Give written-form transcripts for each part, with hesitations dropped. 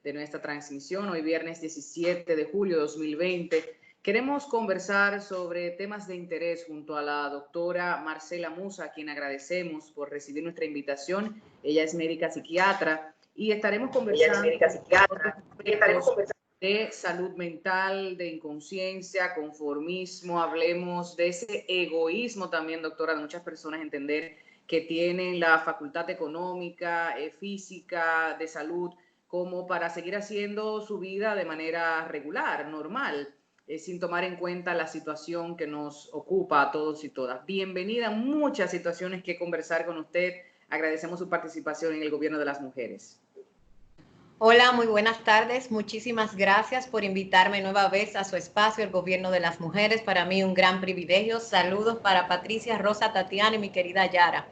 de nuestra transmisión. Hoy viernes 17 de julio de 2020. Queremos conversar sobre temas de interés junto a la doctora Marcela Musa, a quien agradecemos por recibir nuestra invitación. Ella es médica psiquiatra y estaremos conversando de salud mental, de inconsciencia, conformismo. Hablemos de ese egoísmo también, doctora, de muchas personas entender que tienen la facultad económica, física, de salud, como para seguir haciendo su vida de manera regular, normal, sin tomar en cuenta la situación que nos ocupa a todos y todas. Bienvenida, muchas situaciones que conversar con usted. Agradecemos su participación en el Gobierno de las Mujeres. Hola, muy buenas tardes. Muchísimas gracias por invitarme nueva vez a su espacio, el Gobierno de las Mujeres. Para mí un gran privilegio. Saludos para Patricia, Rosa, Tatiana y mi querida Yara.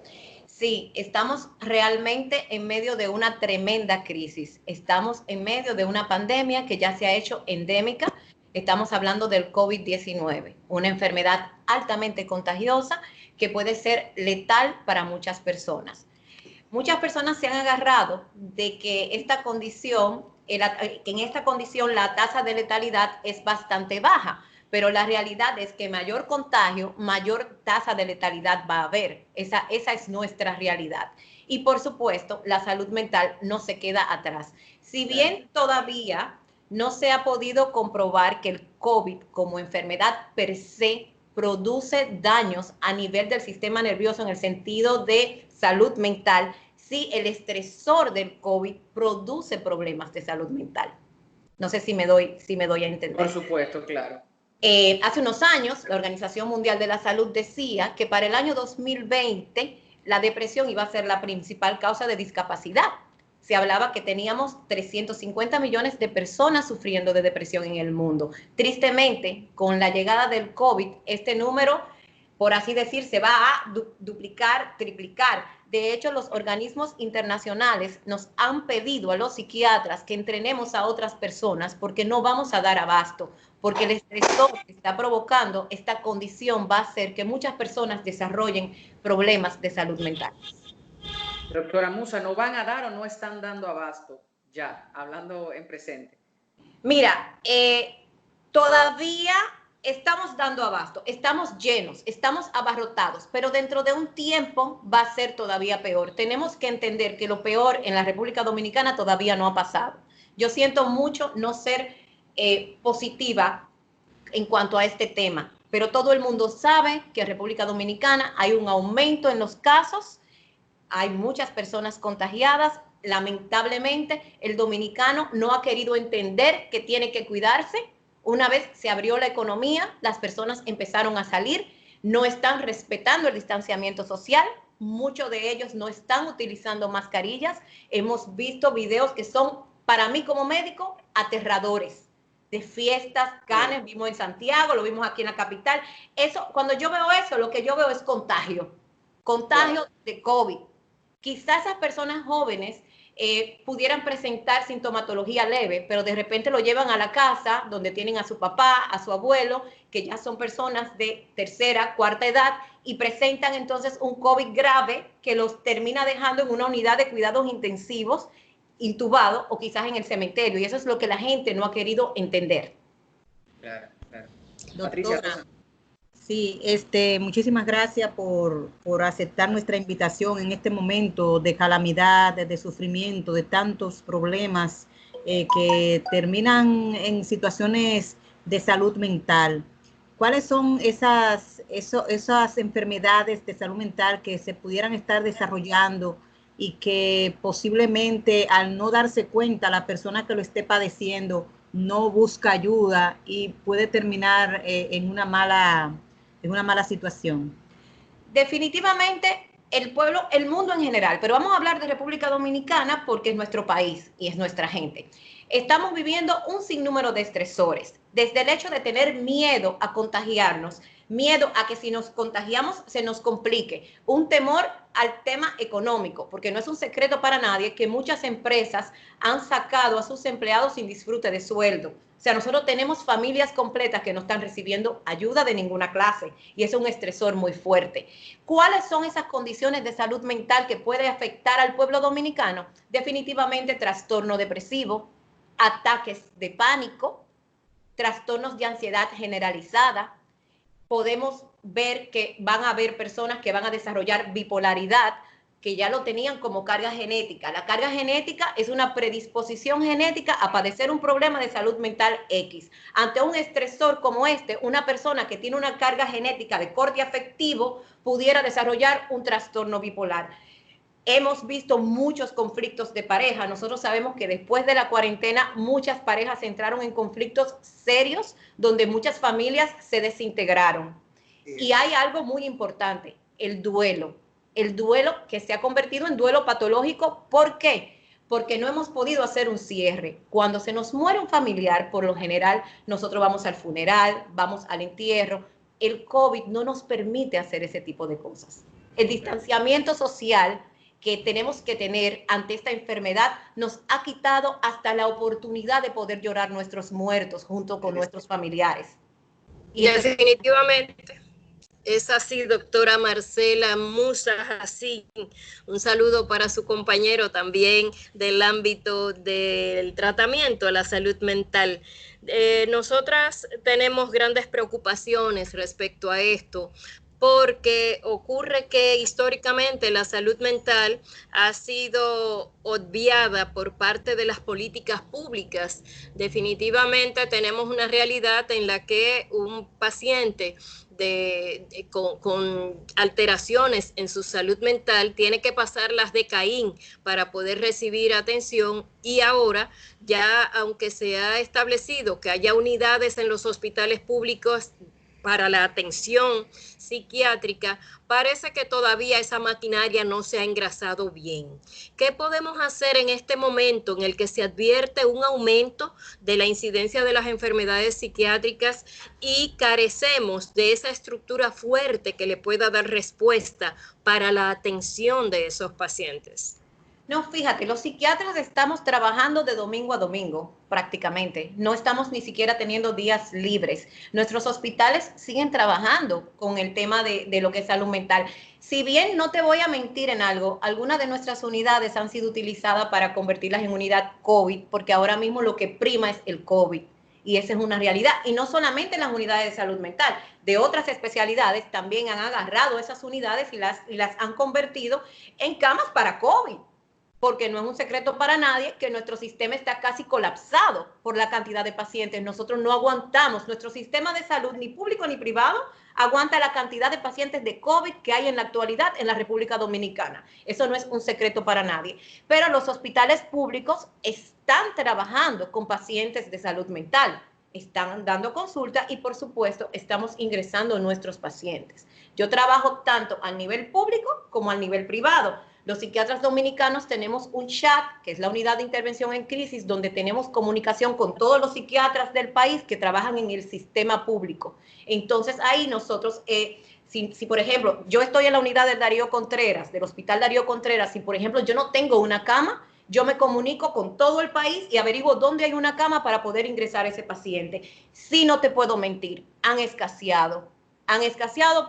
Sí, estamos realmente en medio de una tremenda crisis. Estamos en medio de una pandemia que ya se ha hecho endémica. Estamos hablando del COVID-19, una enfermedad altamente contagiosa que puede ser letal para muchas personas. Muchas personas se han agarrado de que en esta condición la tasa de letalidad es bastante baja, pero la realidad es que mayor contagio, mayor tasa de letalidad va a haber. Esa es nuestra realidad. Y por supuesto, la salud mental no se queda atrás. Si bien todavía no se ha podido comprobar que el COVID como enfermedad per se produce daños a nivel del sistema nervioso en el sentido de salud mental, sí, el estresor del COVID produce problemas de salud mental. No sé si me doy a entender. Por supuesto, claro. Hace unos años, la Organización Mundial de la Salud decía que para el año 2020 la depresión iba a ser la principal causa de discapacidad. Se hablaba que teníamos 350 millones de personas sufriendo de depresión en el mundo. Tristemente, con la llegada del COVID, este número, por así decir, se va a duplicar, triplicar. De hecho, los organismos internacionales nos han pedido a los psiquiatras que entrenemos a otras personas porque no vamos a dar abasto, porque el estresor que está provocando esta condición va a hacer que muchas personas desarrollen problemas de salud mental. Doctora Musa, ¿no van a dar o no están dando abasto? Ya, hablando en presente. Mira, todavía estamos dando abasto, estamos llenos, estamos abarrotados, pero dentro de un tiempo va a ser todavía peor. Tenemos que entender que lo peor en la República Dominicana todavía no ha pasado. Yo siento mucho no ser positiva en cuanto a este tema, pero todo el mundo sabe que en República Dominicana hay un aumento en los casos, hay muchas personas contagiadas. Lamentablemente, el dominicano no ha querido entender que tiene que cuidarse. Una vez se abrió la economía, las personas empezaron a salir, no están respetando el distanciamiento social, muchos de ellos no están utilizando mascarillas. Hemos visto videos que son, para mí como médico, aterradores, de fiestas, canes, vimos en Santiago, lo vimos aquí en la capital. Eso, cuando yo veo eso, lo que yo veo es contagio de COVID. Quizás esas personas jóvenes pudieran presentar sintomatología leve, pero de repente lo llevan a la casa donde tienen a su papá, a su abuelo, que ya son personas de tercera, cuarta edad, y presentan entonces un COVID grave que los termina dejando en una unidad de cuidados intensivos, intubado o quizás en el cementerio. Y eso es lo que la gente no ha querido entender. Claro, claro. Doctora, sí, muchísimas gracias por aceptar nuestra invitación en este momento de calamidad, de sufrimiento, de tantos problemas que terminan en situaciones de salud mental. ¿Cuáles son esas enfermedades de salud mental que se pudieran estar desarrollando y que posiblemente al no darse cuenta la persona que lo esté padeciendo no busca ayuda y puede terminar en una mala situación? Definitivamente el mundo en general, pero vamos a hablar de República Dominicana porque es nuestro país y es nuestra gente. Estamos viviendo un sinnúmero de estresores, desde el hecho de tener miedo a contagiarnos, miedo a que si nos contagiamos se nos complique, un temor al tema económico, porque no es un secreto para nadie que muchas empresas han sacado a sus empleados sin disfrute de sueldo. O sea, nosotros tenemos familias completas que no están recibiendo ayuda de ninguna clase y es un estresor muy fuerte. ¿Cuáles son esas condiciones de salud mental que puede afectar al pueblo dominicano? Definitivamente trastorno depresivo, ataques de pánico, trastornos de ansiedad generalizada. Podemos ver que van a haber personas que van a desarrollar bipolaridad, que ya lo tenían como carga genética. La carga genética es una predisposición genética a padecer un problema de salud mental X. Ante un estresor como este, una persona que tiene una carga genética de corte afectivo pudiera desarrollar un trastorno bipolar. Hemos visto muchos conflictos de pareja. Nosotros sabemos que después de la cuarentena muchas parejas entraron en conflictos serios donde muchas familias se desintegraron. Y hay algo muy importante, el duelo. El duelo que se ha convertido en duelo patológico. ¿Por qué? Porque no hemos podido hacer un cierre. Cuando se nos muere un familiar, por lo general, nosotros vamos al funeral, vamos al entierro. El COVID no nos permite hacer ese tipo de cosas. El distanciamiento social que tenemos que tener ante esta enfermedad nos ha quitado hasta la oportunidad de poder llorar nuestros muertos junto con nuestros familiares. Y definitivamente. Es así, doctora Marcela Musa Jacín. Un saludo para su compañero también del ámbito del tratamiento a la salud mental. Nosotras tenemos grandes preocupaciones respecto a esto, porque ocurre que históricamente la salud mental ha sido obviada por parte de las políticas públicas. Definitivamente tenemos una realidad en la que un paciente con alteraciones en su salud mental tiene que pasar las de Caín para poder recibir atención, y ahora ya, aunque se ha establecido que haya unidades en los hospitales públicos para la atención psiquiátrica, parece que todavía esa maquinaria no se ha engrasado bien. ¿Qué podemos hacer en este momento en el que se advierte un aumento de la incidencia de las enfermedades psiquiátricas y carecemos de esa estructura fuerte que le pueda dar respuesta para la atención de esos pacientes? No, fíjate, los psiquiatras estamos trabajando de domingo a domingo prácticamente. No estamos ni siquiera teniendo días libres. Nuestros hospitales siguen trabajando con el tema de lo que es salud mental. Si bien no te voy a mentir en algo, algunas de nuestras unidades han sido utilizadas para convertirlas en unidad COVID, porque ahora mismo lo que prima es el COVID. Y esa es una realidad. Y no solamente en las unidades de salud mental, de otras especialidades también han agarrado esas unidades y las han convertido en camas para COVID. Porque no es un secreto para nadie que nuestro sistema está casi colapsado por la cantidad de pacientes. Nosotros no aguantamos, nuestro sistema de salud, ni público ni privado, aguanta la cantidad de pacientes de COVID que hay en la actualidad en la República Dominicana. Eso no es un secreto para nadie. Pero los hospitales públicos están trabajando con pacientes de salud mental, están dando consulta y, por supuesto, estamos ingresando a nuestros pacientes. Yo trabajo tanto a nivel público como a nivel privado. Los psiquiatras dominicanos tenemos un chat, que es la unidad de intervención en crisis, donde tenemos comunicación con todos los psiquiatras del país que trabajan en el sistema público. Entonces, ahí nosotros, si por ejemplo, yo estoy en la unidad del Darío Contreras, del Hospital Darío Contreras, si por ejemplo yo no tengo una cama, yo me comunico con todo el país y averiguo dónde hay una cama para poder ingresar a ese paciente. Sí, no te puedo mentir, han escaseado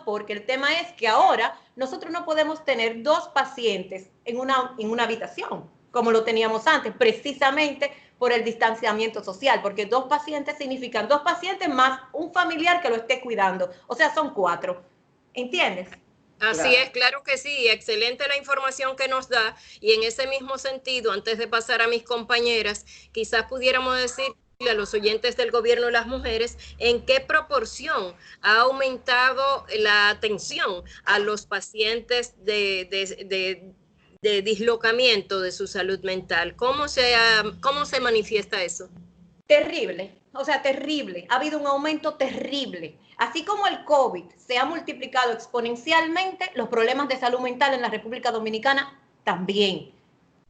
porque el tema es que ahora nosotros no podemos tener 2 pacientes en una habitación, como lo teníamos antes, precisamente por el distanciamiento social, porque 2 pacientes significan 2 pacientes más un familiar que lo esté cuidando, o sea, son 4, ¿entiendes? Así es, claro que sí, excelente la información que nos da, y en ese mismo sentido, antes de pasar a mis compañeras, quizás pudiéramos decir a los oyentes del gobierno de las mujeres, en qué proporción ha aumentado la atención a los pacientes de dislocamiento de su salud mental. ¿Cómo se manifiesta eso? Terrible, o sea, terrible. Ha habido un aumento terrible. Así como el COVID se ha multiplicado exponencialmente, los problemas de salud mental en la República Dominicana también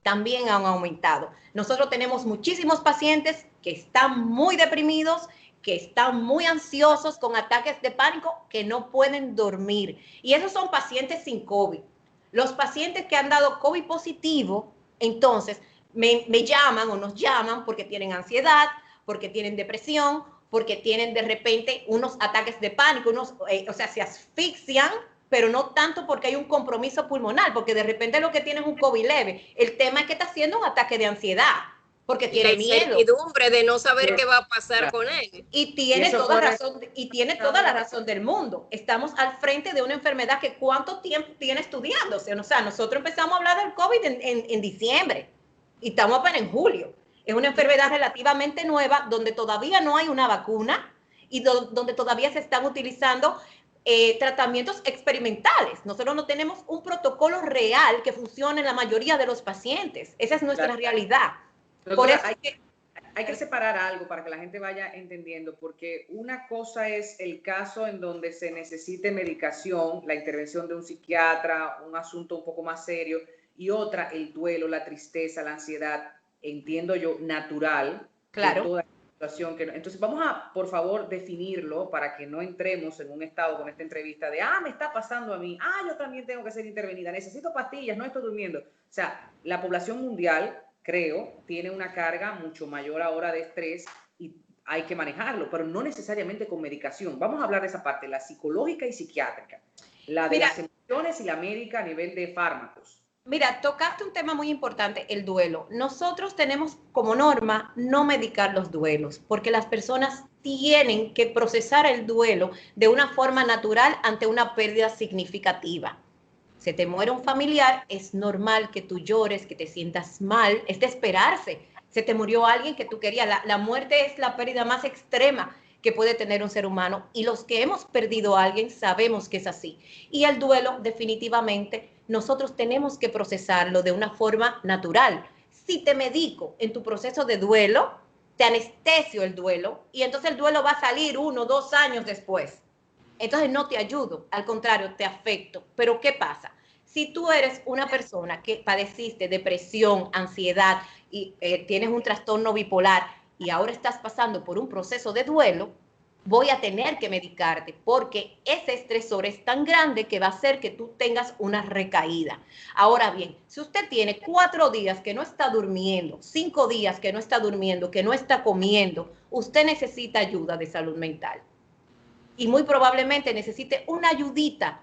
han aumentado. Nosotros tenemos muchísimos pacientes que están muy deprimidos, que están muy ansiosos, con ataques de pánico, que no pueden dormir. Y esos son pacientes sin COVID. Los pacientes que han dado COVID positivo, entonces me llaman o nos llaman porque tienen ansiedad, porque tienen depresión, porque tienen de repente unos ataques de pánico, o sea, se asfixian, pero no tanto porque hay un compromiso pulmonar, porque de repente lo que tiene es un COVID leve. El tema es que está haciendo un ataque de ansiedad. porque Y tiene la miedo. incertidumbre de no saber Sí. qué va a pasar Claro. con él. Y tiene eso toda corre- razón, y tiene toda la razón del mundo. Estamos al frente de una enfermedad que ¿cuánto tiempo tiene estudiándose? O sea, nosotros empezamos a hablar del COVID en diciembre y estamos apenas en julio. Es una enfermedad relativamente nueva donde todavía no hay una vacuna y donde todavía se están utilizando tratamientos experimentales. Nosotros no tenemos un protocolo real que funcione en la mayoría de los pacientes. Esa es nuestra Claro. realidad. Doctora, Por eso hay que separar algo para que la gente vaya entendiendo, porque una cosa es el caso en donde se necesite medicación, la intervención de un psiquiatra, un asunto un poco más serio, y otra, el duelo, la tristeza, la ansiedad, entiendo yo, natural, Claro. de toda la situación. Entonces vamos a, por favor, definirlo para que no entremos en un estado con esta entrevista de, me está pasando a mí, yo también tengo que ser intervenida, necesito pastillas, no estoy durmiendo. O sea, la población mundial, creo, tiene una carga mucho mayor ahora de estrés y hay que manejarlo, pero no necesariamente con medicación. Vamos a hablar de esa parte, la psicológica y psiquiátrica, la de las emociones y la médica a nivel de fármacos. Mira, tocaste un tema muy importante, el duelo. Nosotros tenemos como norma no medicar los duelos, porque las personas tienen que procesar el duelo de una forma natural ante una pérdida significativa. Se te muere un familiar, es normal que tú llores, que te sientas mal, es de esperarse. Se te murió alguien que tú querías. La muerte es la pérdida más extrema que puede tener un ser humano, y los que hemos perdido a alguien sabemos que es así. Y el duelo, definitivamente, nosotros tenemos que procesarlo de una forma natural. Si te medico en tu proceso de duelo, te anestesio el duelo, y entonces el duelo va a salir 1 o 2 años después. Entonces no te ayudo, al contrario, te afecto. Pero ¿qué pasa? Si tú eres una persona que padeciste depresión, ansiedad y tienes un trastorno bipolar y ahora estás pasando por un proceso de duelo, voy a tener que medicarte porque ese estresor es tan grande que va a hacer que tú tengas una recaída. Ahora bien, si usted tiene 4 días que no está durmiendo, 5 días que no está durmiendo, que no está comiendo, usted necesita ayuda de salud mental. Y muy probablemente necesite una ayudita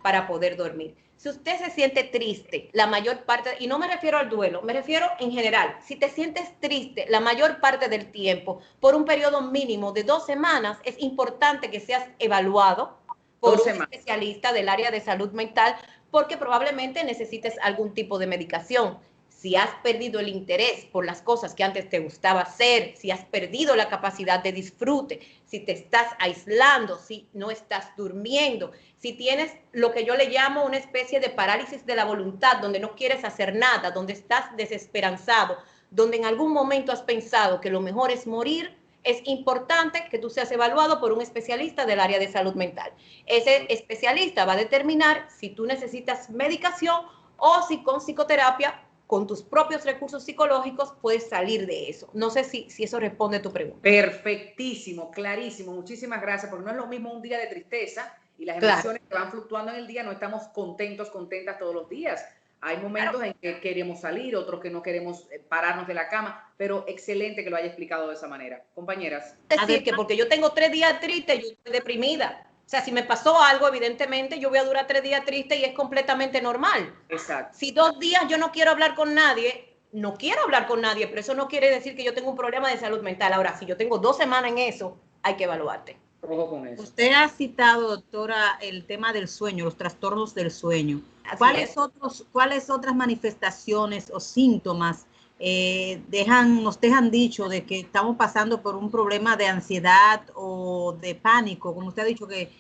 para poder dormir. Si usted se siente triste, la mayor parte, y no me refiero al duelo, me refiero en general, si te sientes triste la mayor parte del tiempo, por un periodo mínimo de 2 semanas, es importante que seas evaluado por un especialista del área de salud mental, porque probablemente necesites algún tipo de medicación. Si has perdido el interés por las cosas que antes te gustaba hacer, si has perdido la capacidad de disfrute, si te estás aislando, si no estás durmiendo, si tienes lo que yo le llamo una especie de parálisis de la voluntad, donde no quieres hacer nada, donde estás desesperanzado, donde en algún momento has pensado que lo mejor es morir, es importante que tú seas evaluado por un especialista del área de salud mental. Ese especialista va a determinar si tú necesitas medicación o si con psicoterapia, con tus propios recursos psicológicos, puedes salir de eso. No sé si eso responde a tu pregunta. Perfectísimo, clarísimo. Muchísimas gracias, porque no es lo mismo un día de tristeza y las emociones que van fluctuando en el día, no estamos contentas todos los días. Hay momentos en que queremos salir, otros que no queremos pararnos de la cama, pero excelente que lo haya explicado de esa manera. Compañeras. Es decir, que porque yo tengo 3 días tristes, yo estoy deprimida. O sea, si me pasó algo, evidentemente yo voy a durar 3 días triste y es completamente normal. Exacto. Si 2 días yo no quiero hablar con nadie, no quiero hablar con nadie, pero eso no quiere decir que yo tengo un problema de salud mental. Ahora, si yo tengo 2 semanas en eso, hay que evaluarte. Ojo con eso. Usted ha citado, doctora, el tema del sueño, los trastornos del sueño. ¿Cuáles otras manifestaciones o síntomas nos dejan dicho de que estamos pasando por un problema de ansiedad o de pánico? Como usted ha dicho que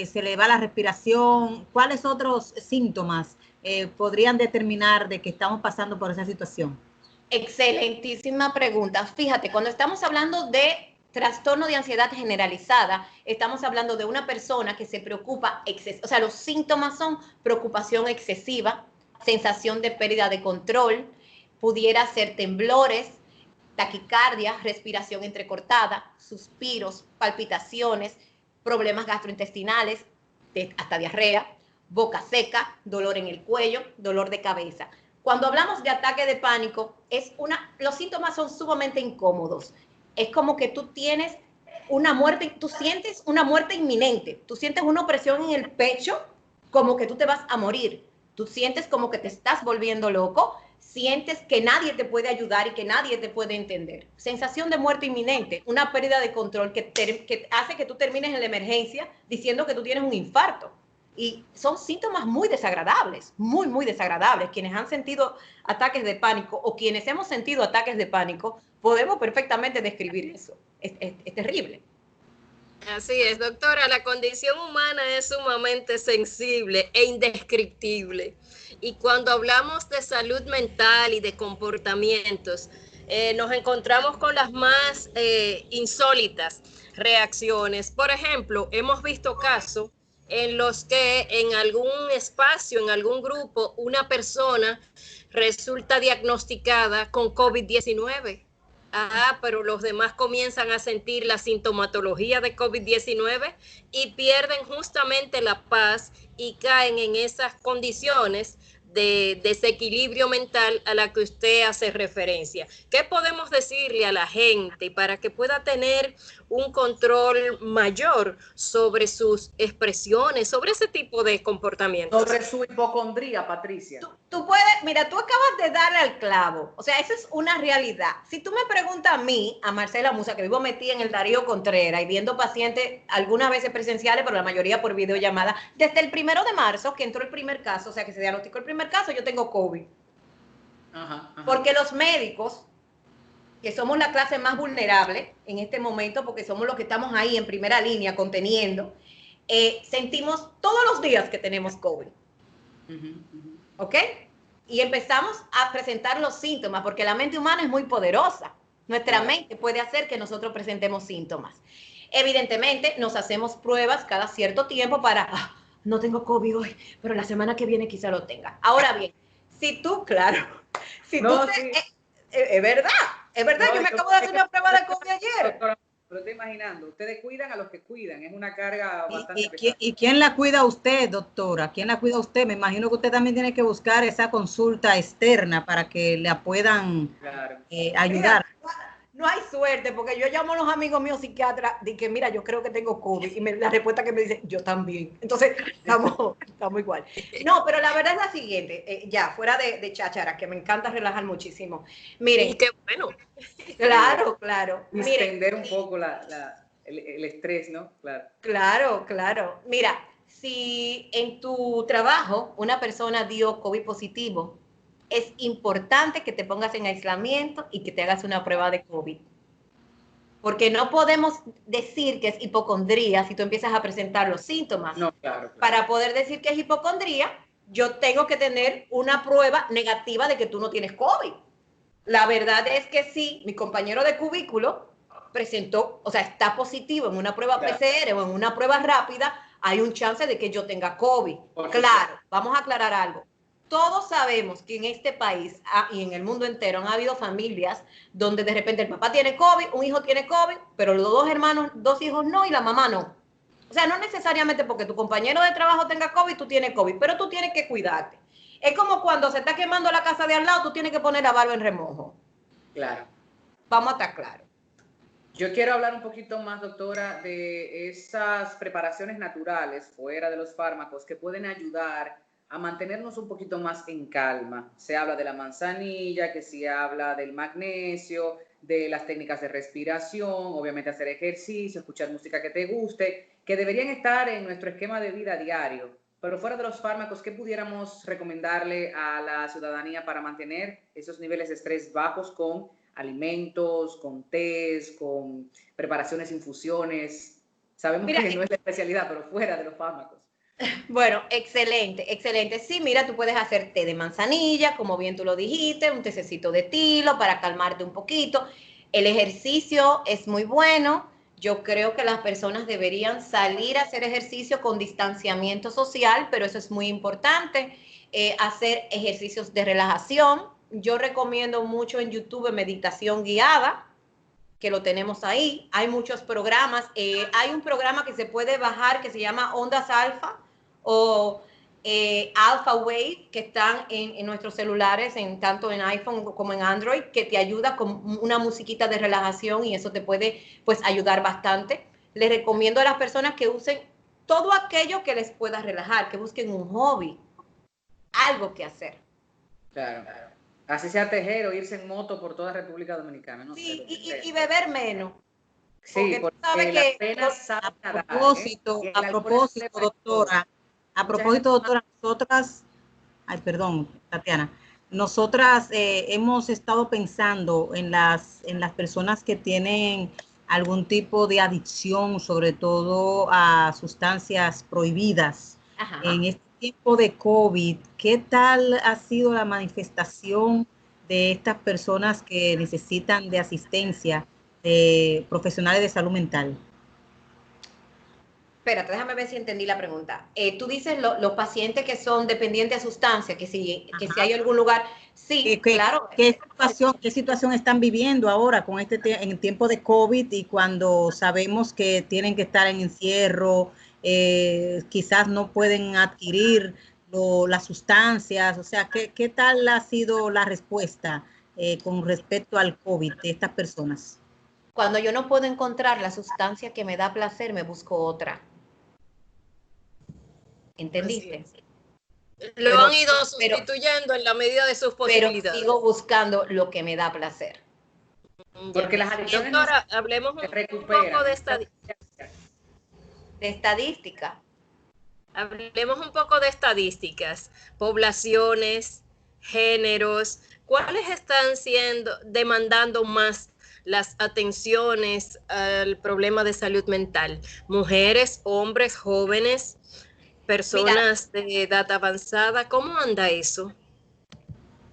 se le va la respiración. ¿Cuáles otros síntomas podrían determinar de que estamos pasando por esa situación? Excelentísima pregunta. Fíjate, cuando estamos hablando de trastorno de ansiedad generalizada, estamos hablando de una persona que se preocupa, o sea, los síntomas son preocupación excesiva, sensación de pérdida de control, pudiera ser temblores, taquicardia, respiración entrecortada, suspiros, palpitaciones, problemas gastrointestinales, hasta diarrea, boca seca, dolor en el cuello, dolor de cabeza. Cuando hablamos de ataque de pánico, los síntomas son sumamente incómodos. Es como que tú tienes una muerte, tú sientes una muerte inminente, tú sientes una opresión en el pecho como que tú te vas a morir, tú sientes como que te estás volviendo loco, sientes que nadie te puede ayudar y que nadie te puede entender. Sensación de muerte inminente, una pérdida de control que hace que tú termines en la emergencia diciendo que tú tienes un infarto. Y son síntomas muy desagradables, muy, muy desagradables. Quienes han sentido ataques de pánico o quienes hemos sentido ataques de pánico, podemos perfectamente describir eso. Es terrible. Así es, doctora, la condición humana es sumamente sensible e indescriptible. Y cuando hablamos de salud mental y de comportamientos, nos encontramos con las más insólitas reacciones. Por ejemplo, hemos visto casos en los que en algún espacio, en algún grupo, una persona resulta diagnosticada con COVID-19. Pero los demás comienzan a sentir la sintomatología de COVID-19 y pierden justamente la paz y caen en esas condiciones de desequilibrio mental a la que usted hace referencia. ¿Qué podemos decirle a la gente para que pueda tener un control mayor sobre sus expresiones, sobre ese tipo de comportamientos? Sobre su hipocondría, Patricia. Tú puedes, mira, tú acabas de darle al clavo. O sea, eso es una realidad. Si tú me preguntas a mí, a Marcela Musa, que vivo metida en el Darío Contreras y viendo pacientes algunas veces presenciales, pero la mayoría por videollamada, desde el 1 de marzo, que entró el primer caso, o sea, que se diagnosticó el primer caso, yo tengo COVID. Ajá. Porque los médicos, que somos la clase más vulnerable en este momento, porque somos los que estamos ahí en primera línea conteniendo, sentimos todos los días que tenemos COVID. ¿Ok? Y empezamos a presentar los síntomas, porque la mente humana es muy poderosa. Nuestra mente puede hacer que nosotros presentemos síntomas. Evidentemente, nos hacemos pruebas cada cierto tiempo para, no tengo COVID hoy, pero la semana que viene quizá lo tenga. Ahora bien, si tú, claro, si No, tú sí. es verdad, No, yo me acabo de hacer una prueba de COVID ayer. Doctora, lo estoy imaginando. Ustedes cuidan a los que cuidan. Es una carga bastante pesada. ¿Y quién la cuida a usted, doctora? ¿Quién la cuida a usted? Me imagino que usted también tiene que buscar esa consulta externa para que la puedan ayudar. Mira, no hay suerte, porque yo llamo a los amigos míos psiquiatras y que mira, yo creo que tengo COVID, y la respuesta que me dice, yo también. Entonces, estamos igual. No, pero la verdad es la siguiente, ya, fuera de cháchara, que me encanta relajar muchísimo. Miren. Y qué bueno. Claro. Distender un poco el estrés, ¿no? Claro. Mira, si en tu trabajo una persona dio COVID positivo, es importante que te pongas en aislamiento y que te hagas una prueba de COVID. Porque no podemos decir que es hipocondría si tú empiezas a presentar los síntomas. No, claro. Para poder decir que es hipocondría, yo tengo que tener una prueba negativa de que tú no tienes COVID. La verdad es que sí, mi compañero de cubículo presentó, o sea, está positivo en una prueba PCR o en una prueba rápida, hay un chance de que yo tenga COVID. Claro, vamos a aclarar algo. Todos sabemos que en este país y en el mundo entero han habido familias donde de repente el papá tiene COVID, un hijo tiene COVID, pero los dos hijos no y la mamá no. O sea, no necesariamente porque tu compañero de trabajo tenga COVID, tú tienes COVID, pero tú tienes que cuidarte. Es como cuando se está quemando la casa de al lado, tú tienes que poner la barba en remojo. Claro. Vamos a estar claros. Yo quiero hablar un poquito más, doctora, de esas preparaciones naturales fuera de los fármacos que pueden ayudar a mantenernos un poquito más en calma. Se habla de la manzanilla, que se habla del magnesio, de las técnicas de respiración, obviamente hacer ejercicio, escuchar música que te guste, que deberían estar en nuestro esquema de vida diario. Pero fuera de los fármacos, ¿qué pudiéramos recomendarle a la ciudadanía para mantener esos niveles de estrés bajos con alimentos, con tés, con preparaciones, infusiones? Sabemos que no es la especialidad, pero fuera de los fármacos. Bueno, excelente. Sí, mira, tú puedes hacer té de manzanilla, como bien tú lo dijiste, un tececito de tilo para calmarte un poquito. El ejercicio es muy bueno. Yo creo que las personas deberían salir a hacer ejercicio con distanciamiento social, pero eso es muy importante. Hacer ejercicios de relajación. Yo recomiendo mucho en YouTube meditación guiada, que lo tenemos ahí. Hay muchos programas. Hay un programa que se puede bajar que se llama Ondas Alfa o Alpha Wave, que están en nuestros celulares, tanto en iPhone como en Android, que te ayuda con una musiquita de relajación y eso te puede pues ayudar bastante. Les recomiendo a las personas que usen todo aquello que les pueda relajar, que busquen un hobby, algo que hacer. Claro. Así sea tejer o irse en moto por toda República Dominicana, no Sí, sé. y beber menos. Sí, Porque tú sabes porque que las penas saben a dar, ¿eh? Y el A alcohol es un propósito, depresivo. doctora, Mucha gente toma- nosotras, ay, perdón, Tatiana, nosotras hemos estado pensando en las personas que tienen algún tipo de adicción, sobre todo a sustancias prohibidas. Ajá. En este tiempo de COVID, ¿qué tal ha sido la manifestación de estas personas que necesitan de asistencia de profesionales de salud mental? Espérate, déjame ver si entendí la pregunta. Tú dices los pacientes que son dependientes a sustancias, que si hay algún lugar, sí, claro. Qué situación están viviendo ahora con en tiempo de COVID y cuando sabemos que tienen que estar en encierro, quizás no pueden adquirir las sustancias? O sea, ¿qué tal ha sido la respuesta con respecto al COVID de estas personas? Cuando yo no puedo encontrar la sustancia que me da placer, me busco otra. ¿Entendiste? Lo han ido sustituyendo en la medida de sus Pero posibilidades. sigo buscando lo que me da placer. Porque las adicciones Doctora, no hablemos se un recuperan. poco de estadística. Hablemos un poco de estadísticas, poblaciones, géneros, ¿cuáles están demandando más las atenciones al problema de salud mental? ¿Mujeres, hombres, jóvenes, personas de edad avanzada? ¿Cómo anda eso?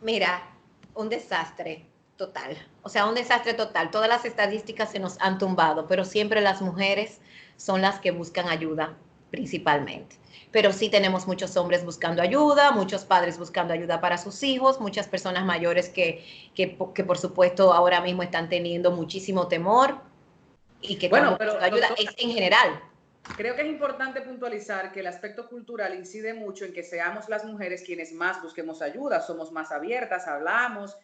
Mira, un desastre total. O sea, un desastre total. Todas las estadísticas se nos han tumbado, pero siempre las mujeres son las que buscan ayuda principalmente. Pero sí tenemos muchos hombres buscando ayuda, muchos padres buscando ayuda para sus hijos, muchas personas mayores que por supuesto ahora mismo están teniendo muchísimo temor y que están buscando ayuda. Es en general. Creo que es importante puntualizar que el aspecto cultural incide mucho en que seamos las mujeres quienes más busquemos ayuda, somos más abiertas, hablamos,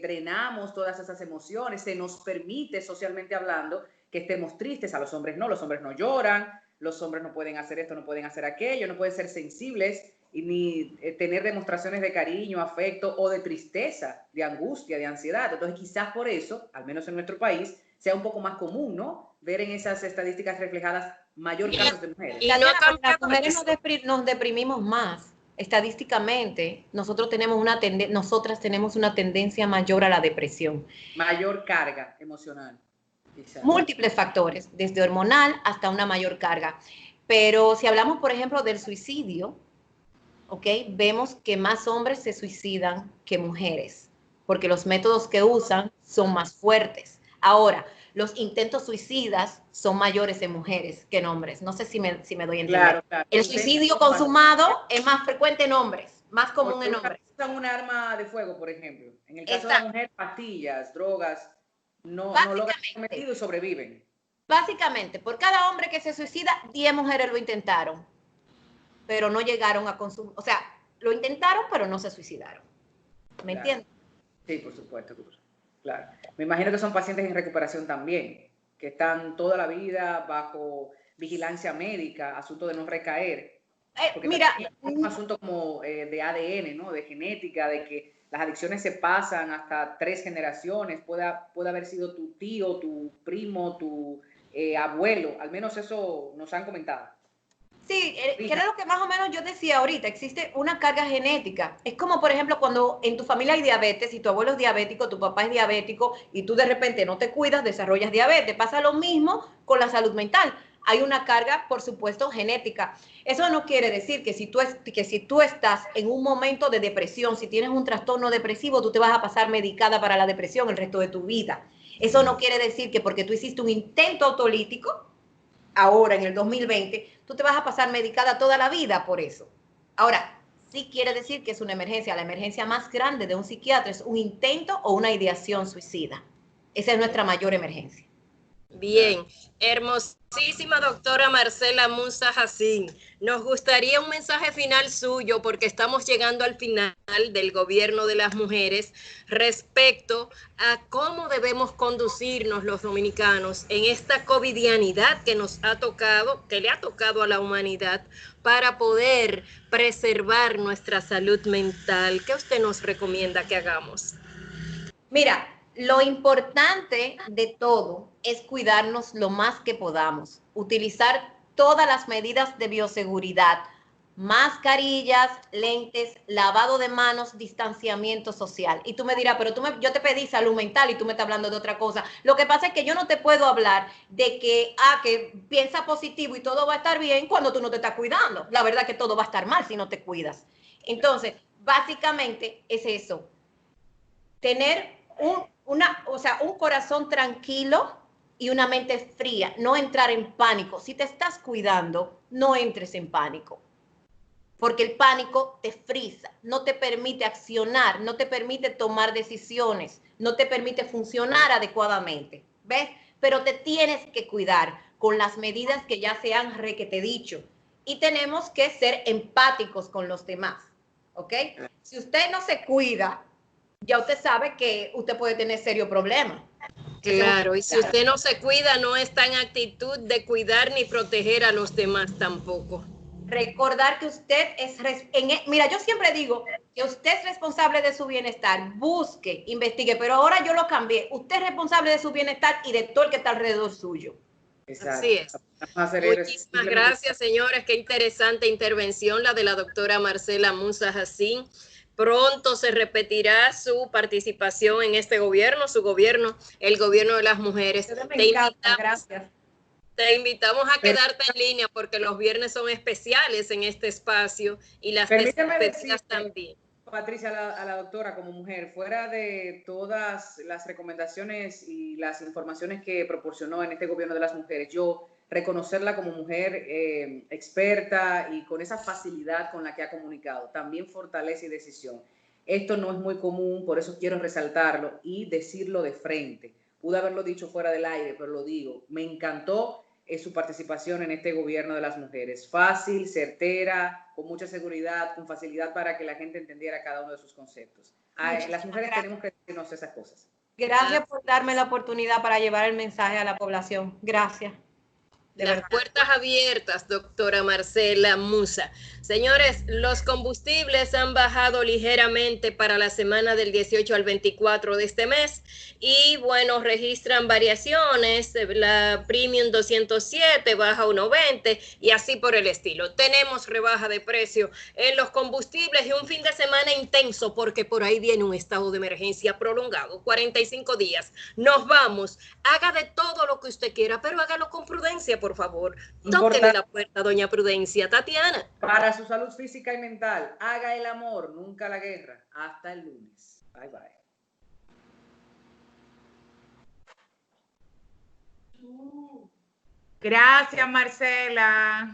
drenamos todas esas emociones, se nos permite socialmente hablando que estemos tristes, a los hombres no lloran, los hombres no pueden hacer esto, no pueden hacer aquello, no pueden ser sensibles y ni tener demostraciones de cariño, afecto o de tristeza, de angustia, de ansiedad. Entonces quizás por eso, al menos en nuestro país, sea un poco más común, ¿no? Ver en esas estadísticas reflejadas mayor casos de mujeres. Y no ha cambiado. Las mujeres nos deprimimos más. Estadísticamente, nosotras tenemos una tendencia mayor a la depresión. Mayor carga emocional. Quizás. Múltiples factores, desde hormonal hasta una mayor carga. Pero si hablamos, por ejemplo, del suicidio, ¿ok? Vemos que más hombres se suicidan que mujeres, porque los métodos que usan son más fuertes. Ahora, los intentos suicidas son mayores en mujeres que en hombres. No sé si me doy a entender. Claro. El suicidio consumado es más frecuente en hombres, más común en hombres. Usan un arma de fuego, por ejemplo. En el caso de la mujer, pastillas, drogas, no logran el cometido y sobreviven. Básicamente, por cada hombre que se suicida, 10 mujeres lo intentaron, pero no llegaron a consumir. O sea, lo intentaron, pero no se suicidaron. ¿Me entiendes? Sí, por supuesto. Claro. Me imagino que son pacientes en recuperación también, que están toda la vida bajo vigilancia médica, asunto de no recaer. Mira, es un asunto como de ADN, ¿no? De genética, de que las adicciones se pasan hasta 3 generaciones, puede haber sido tu tío, tu primo, tu abuelo, al menos eso nos han comentado. Sí, que era lo que más o menos yo decía ahorita, existe una carga genética. Es como, por ejemplo, cuando en tu familia hay diabetes y tu abuelo es diabético, tu papá es diabético y tú de repente no te cuidas, desarrollas diabetes. Pasa lo mismo con la salud mental. Hay una carga, por supuesto, genética. Eso no quiere decir que si tú estás en un momento de depresión, si tienes un trastorno depresivo, tú te vas a pasar medicada para la depresión el resto de tu vida. Eso no quiere decir que porque tú hiciste un intento autolítico, ahora en el 2020, tú te vas a pasar medicada toda la vida por eso. Ahora, sí quiere decir que es una emergencia. La emergencia más grande de un psiquiatra es un intento o una ideación suicida. Esa es nuestra mayor emergencia. Bien, hermosísima doctora Marcela Musa Jacín. Nos gustaría un mensaje final suyo porque estamos llegando al final del gobierno de las mujeres respecto a cómo debemos conducirnos los dominicanos en esta covidianidad que nos ha tocado, que le ha tocado a la humanidad, para poder preservar nuestra salud mental. ¿Qué usted nos recomienda que hagamos? Mira, lo importante de todo es cuidarnos lo más que podamos, utilizar todas las medidas de bioseguridad, mascarillas, lentes, lavado de manos, distanciamiento social. Y tú me dirás, pero yo te pedí salud mental y tú me estás hablando de otra cosa. Lo que pasa es que yo no te puedo hablar de que piensa positivo y todo va a estar bien cuando tú no te estás cuidando. La verdad es que todo va a estar mal si no te cuidas. Entonces, básicamente es eso. Tener un corazón tranquilo y una mente fría, no entrar en pánico. Si te estás cuidando, no entres en pánico, porque el pánico te frisa, no te permite accionar, no te permite tomar decisiones, no te permite funcionar adecuadamente, ¿ves? Pero te tienes que cuidar con las medidas que ya se han requete dicho y tenemos que ser empáticos con los demás, ¿ok? Si usted no se cuida, ya usted sabe que usted puede tener serio problema. Claro, y si usted no se cuida, no está en actitud de cuidar ni proteger a los demás tampoco. Recordar que usted mira, yo siempre digo que usted es responsable de su bienestar, busque, investigue, pero ahora yo lo cambié. Usted es responsable de su bienestar y de todo el que está alrededor suyo. Exacto. Así es. Muchísimas gracias, señores. Qué interesante intervención la de la doctora Marcela Musa Jacín. Pronto se repetirá su participación en este gobierno, su gobierno, el gobierno de las mujeres. Te invitamos a quedarte en línea porque los viernes son especiales en este espacio y las despedidas también. Patricia, a la doctora como mujer, fuera de todas las recomendaciones y las informaciones que proporcionó en este gobierno de las mujeres, yo reconocerla como mujer experta y con esa facilidad con la que ha comunicado, también fortaleza y decisión. Esto no es muy común, por eso quiero resaltarlo y decirlo de frente. Pude haberlo dicho fuera del aire, pero lo digo. Me encantó su participación en este gobierno de las mujeres. Fácil, certera, con mucha seguridad, con facilidad para que la gente entendiera cada uno de sus conceptos. Las mujeres tenemos que decirnos esas cosas. Gracias por darme la oportunidad para llevar el mensaje a la población. Gracias. Las puertas abiertas, doctora Marcela Musa. Señores, los combustibles han bajado ligeramente para la semana del 18 al 24 de este mes y, bueno, registran variaciones. La Premium 207 baja a 1.20 y así por el estilo. Tenemos rebaja de precio en los combustibles y un fin de semana intenso porque por ahí viene un estado de emergencia prolongado, 45 días. Nos vamos. Haga de todo lo que usted quiera, pero hágalo con prudencia, por favor. Tóquele la puerta, doña Prudencia. Tatiana. Para su salud física y mental, haga el amor, nunca la guerra. Hasta el lunes. Bye, bye. Gracias, Marcela.